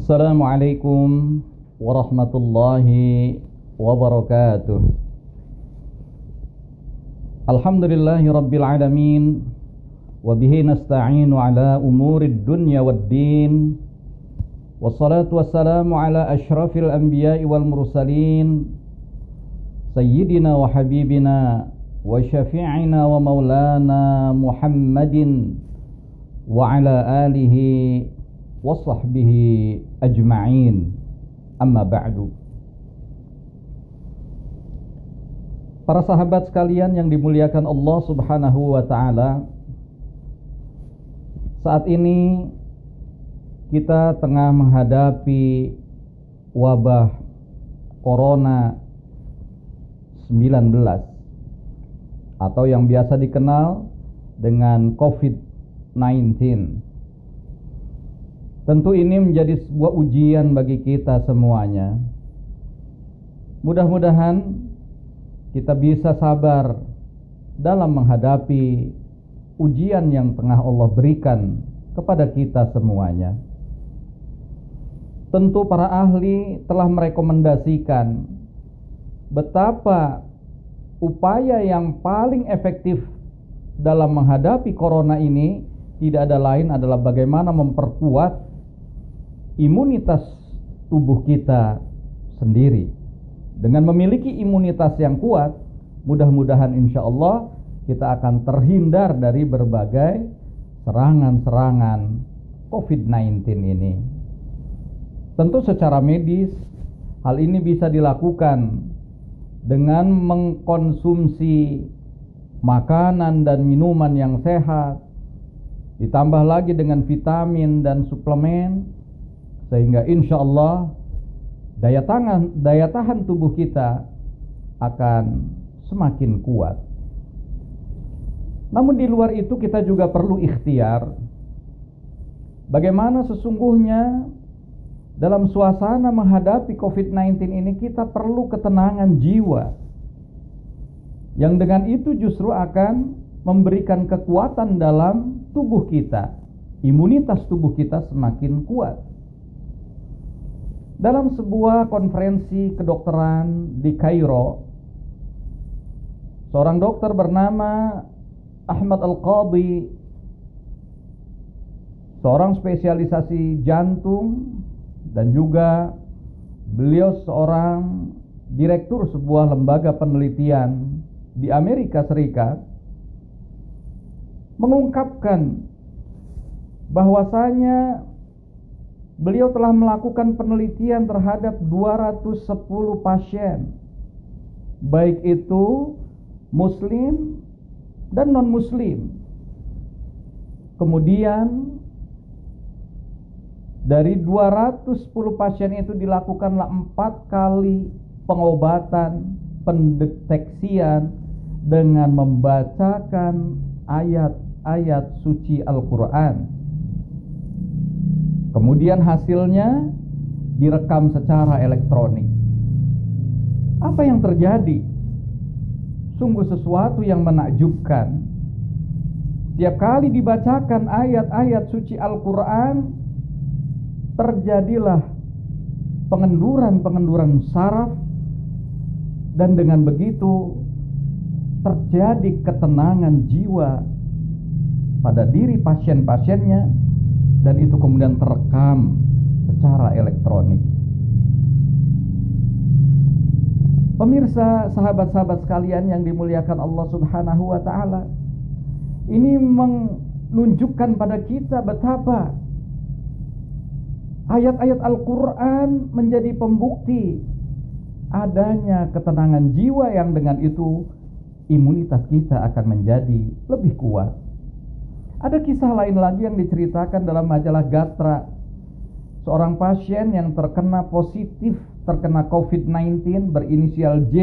Assalamualaikum warahmatullahi wabarakatuh. Alhamdulillahi rabbil alamin, wabihi nasta'inu ala umurid dunya waddin, wassalatu wassalamu ala ashrafil anbiya'i wal mursalin, sayyidina wa habibina wa syafi'ina wa maulana Muhammadin wa ala alihi wa sahbihi ajma'in. Amma ba'du. Para sahabat sekalian yang dimuliakan Allah Subhanahu wa ta'ala, saat ini kita tengah menghadapi wabah Corona 19 atau yang biasa dikenal dengan COVID-19. Tentu ini menjadi sebuah ujian bagi kita semuanya. Mudah-mudahan kita bisa sabar dalam menghadapi ujian yang tengah Allah berikan kepada kita semuanya. Tentu para ahli telah merekomendasikan betapa upaya yang paling efektif dalam menghadapi corona ini tidak ada lain adalah bagaimana memperkuat imunitas tubuh kita sendiri. Dengan memiliki imunitas yang kuat, mudah-mudahan insya Allah kita akan terhindar dari berbagai serangan-serangan COVID-19 ini. Tentu secara medis hal ini bisa dilakukan dengan mengkonsumsi makanan dan minuman yang sehat, ditambah lagi dengan vitamin dan suplemen, sehingga insya Allah daya tahan tubuh kita akan semakin kuat. Namun di luar itu kita juga perlu ikhtiar bagaimana sesungguhnya dalam suasana menghadapi COVID-19 ini kita perlu ketenangan jiwa, yang dengan itu justru akan memberikan kekuatan dalam tubuh kita. Imunitas tubuh kita semakin kuat. Dalam sebuah konferensi kedokteran di Kairo, seorang dokter bernama Ahmad Al-Qadhi, seorang spesialisasi jantung dan juga beliau seorang direktur sebuah lembaga penelitian di Amerika Serikat, mengungkapkan bahwasanya beliau telah melakukan penelitian terhadap 210 pasien, baik itu muslim dan non-muslim. Kemudian dari 210 pasien itu dilakukanlah 4 kali pengobatan pendeteksian dengan membacakan ayat-ayat suci Al-Quran. Kemudian hasilnya direkam secara elektronik. Apa yang terjadi? Sungguh sesuatu yang menakjubkan. Setiap kali dibacakan ayat-ayat suci Al-Quran, terjadilah pengenduran saraf, dan dengan begitu terjadi ketenangan jiwa pada diri pasien-pasiennya, dan itu kemudian terekam secara elektronik. Pemirsa, sahabat-sahabat sekalian yang dimuliakan Allah Subhanahu wa ta'ala, ini menunjukkan pada kita betapa ayat-ayat Al-Quran menjadi pembukti adanya ketenangan jiwa, yang dengan itu imunitas kita akan menjadi lebih kuat. Ada kisah lain lagi yang diceritakan dalam majalah Gatra. Seorang pasien yang terkena COVID-19 berinisial J.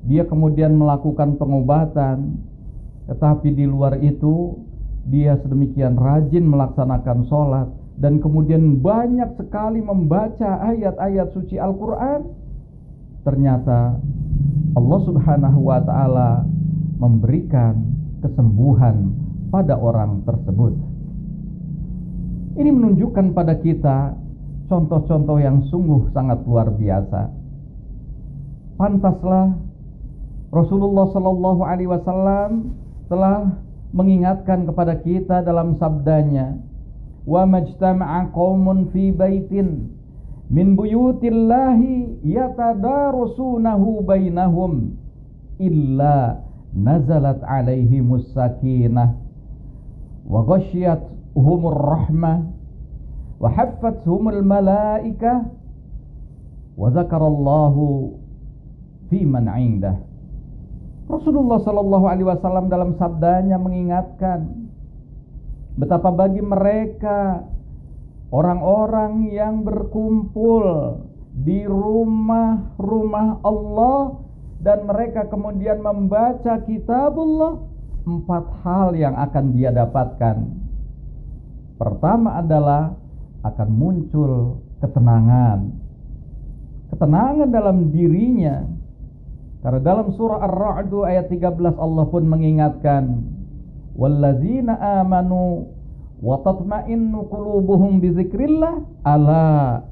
Dia kemudian melakukan pengobatan, tetapi di luar itu dia sedemikian rajin melaksanakan sholat dan kemudian banyak sekali membaca ayat-ayat suci Al-Quran. Ternyata Allah Subhanahu wa ta'ala memberikan kesembuhan pada orang tersebut. Ini menunjukkan pada kita contoh-contoh yang sungguh sangat luar biasa. Pantaslah Rasulullah Sallallahu Alaihi Wasallam telah mengingatkan kepada kita dalam sabdanya, wa majtama'a qaumun fi baitin min buyutillahi yatadarasunahu bainahum illa nazalat alaihimus sakinah wa ghasyiyatuhumur rahmah wa haffathumul malaikah wa zakarallahu fi man 'indah. Rasulullah sallallahu alaihi wasallam dalam sabdanya mengingatkan betapa bagi mereka orang-orang yang berkumpul di rumah-rumah Allah dan mereka kemudian membaca kitabullah, 4 hal yang akan dia dapatkan. Pertama adalah akan muncul ketenangan dalam dirinya. Karena dalam surah Ar-Ra'd ayat 13 Allah pun mengingatkan, wallazina amanu wa tatma'innu qulubuhum bi dzikrillah ala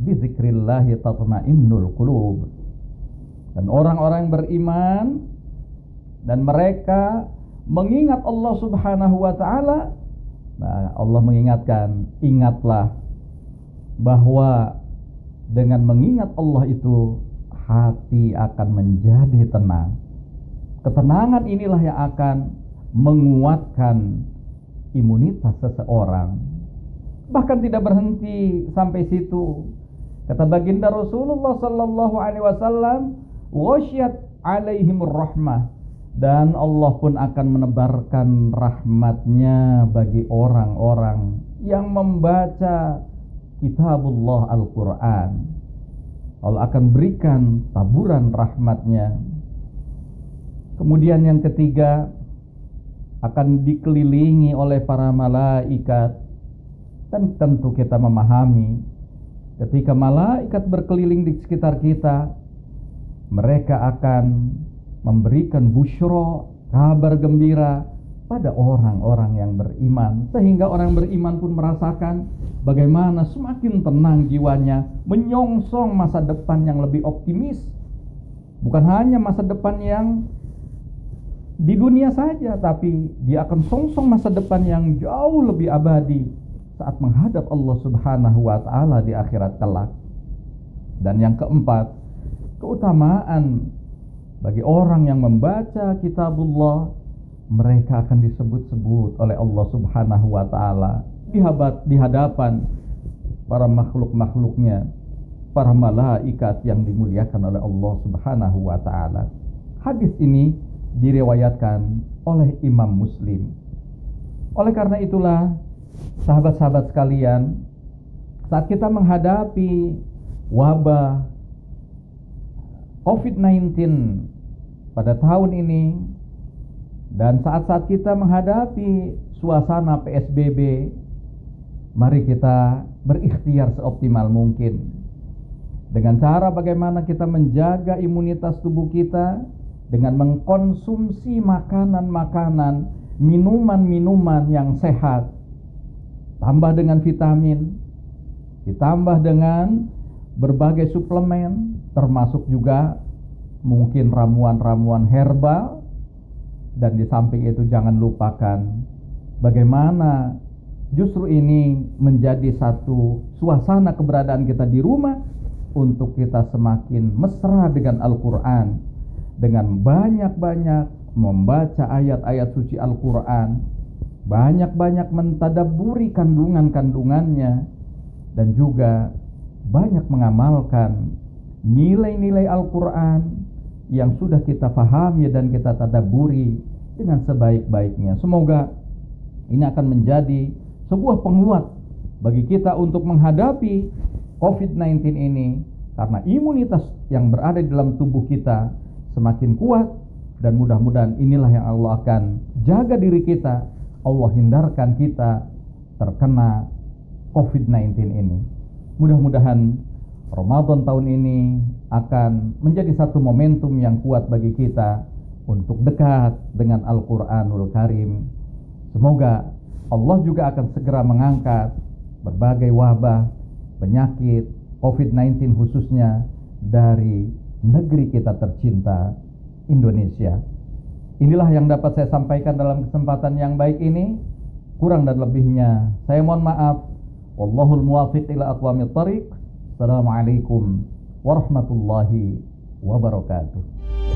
bi dzikrillah tatma'innul qulub. Dan orang-orang beriman dan mereka mengingat Allah Subhanahu wa taala. Nah, Allah mengingatkan, ingatlah bahwa dengan mengingat Allah itu hati akan menjadi tenang. Ketenangan inilah yang akan menguatkan imunitas seseorang. Bahkan tidak berhenti sampai situ. Kata baginda Rasulullah sallallahu alaihi wasallam, "Ghasyiyat alaihimur rahmah." Dan Allah pun akan menebarkan rahmatnya bagi orang-orang yang membaca kitabullah Al-Quran. Allah akan berikan taburan rahmatnya. Kemudian yang ketiga, akan dikelilingi oleh para malaikat. Dan tentu kita memahami, ketika malaikat berkeliling di sekitar kita, mereka akan memberikan busyra, kabar gembira pada orang-orang yang beriman, sehingga orang beriman pun merasakan bagaimana semakin tenang jiwanya, menyongsong masa depan yang lebih optimis. Bukan hanya masa depan yang di dunia saja, tapi dia akan songsong masa depan yang jauh lebih abadi saat menghadap Allah Subhanahu wa taala di akhirat kelak. Dan yang keempat, keutamaan bagi orang yang membaca kitabullah, mereka akan disebut-sebut oleh Allah Subhanahu wa taala di hadapan para makhluk-makhluknya, para malaikat yang dimuliakan oleh Allah Subhanahu wa taala. Hadis ini diriwayatkan oleh Imam Muslim. Oleh karena itulah, sahabat-sahabat sekalian, saat kita menghadapi wabah COVID-19 pada tahun ini, dan saat-saat kita menghadapi suasana PSBB, mari kita berikhtiar seoptimal mungkin dengan cara bagaimana kita menjaga imunitas tubuh kita dengan mengkonsumsi makanan-makanan, minuman-minuman yang sehat, tambah dengan vitamin, ditambah dengan berbagai suplemen, termasuk juga mungkin ramuan-ramuan herbal. Dan di samping itu jangan lupakan bagaimana justru ini menjadi satu suasana keberadaan kita di rumah untuk kita semakin mesra dengan Al-Quran, dengan banyak-banyak membaca ayat-ayat suci Al-Quran, banyak-banyak mentadabburi kandungan-kandungannya, dan juga banyak mengamalkan nilai-nilai Al-Quran yang sudah kita fahami dan kita tadabburi dengan sebaik-baiknya. Semoga ini akan menjadi sebuah penguat bagi kita untuk menghadapi COVID-19 ini, karena imunitas yang berada di dalam tubuh kita semakin kuat, dan mudah-mudahan inilah yang Allah akan jaga diri kita, Allah hindarkan kita terkena COVID-19 ini. Mudah-mudahan Ramadan tahun ini akan menjadi satu momentum yang kuat bagi kita untuk dekat dengan Al-Quranul Karim. Semoga Allah juga akan segera mengangkat berbagai wabah penyakit COVID-19 khususnya dari negeri kita tercinta Indonesia. Inilah yang dapat saya sampaikan dalam kesempatan yang baik ini. Kurang dan lebihnya saya mohon maaf. Wallahul muwaffiq ila aqwamit thariq. Assalamualaikum warahmatullahi wabarakatuh.